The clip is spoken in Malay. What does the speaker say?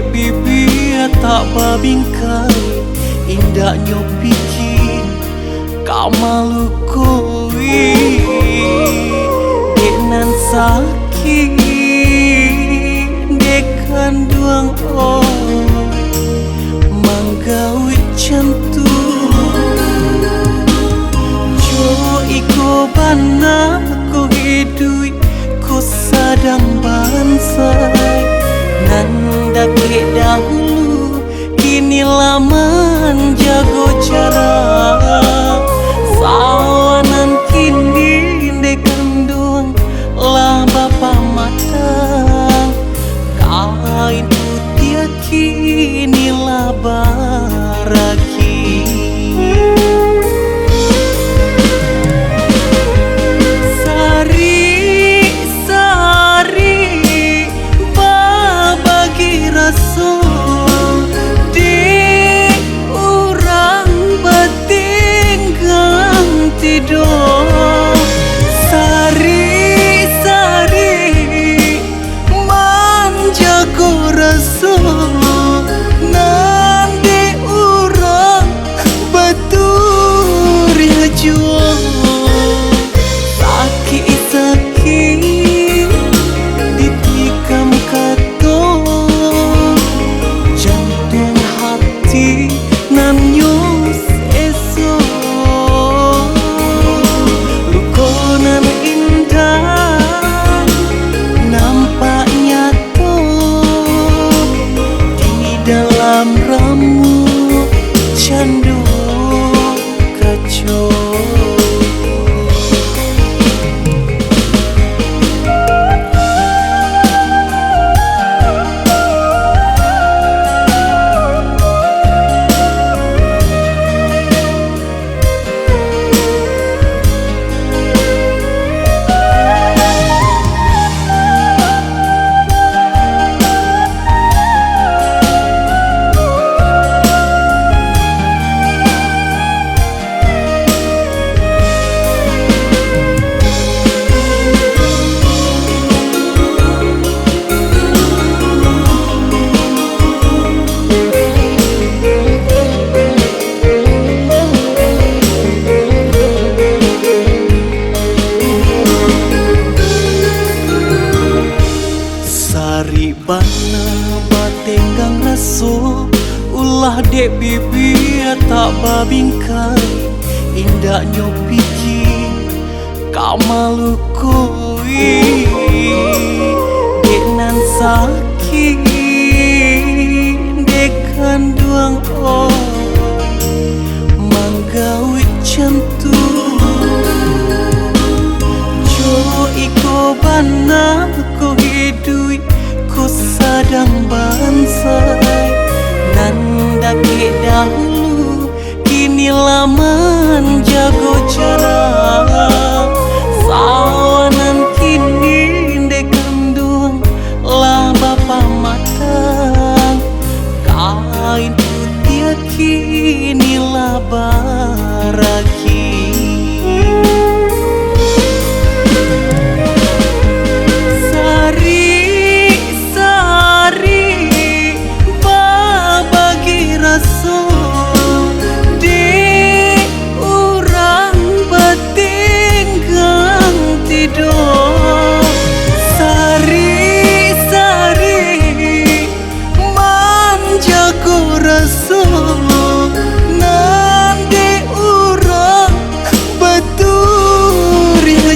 dek bibir tak babingkai indahnya pikir kau malu kui dek nan sakit dek kanduang manggawi cantu jo iko bana ko hidui ko sadang bansai nanda ke dahulu kini laman jago jarak sawanan kini dekandung lah bapa matang kain putih kini lah baraki ramu candu kacau bana batenggang raso ulah dek bibir tak babingkai indahnya pikir kau malu kui dek nan sakit dek kanduang manggawi cantu jo iko bana ko hidui ko sadang bansai nanda ke dahulu kini laman jago jarak sawanan kini dekandung lah bapa matang kain putih kini lah baraki nanti orang betul ya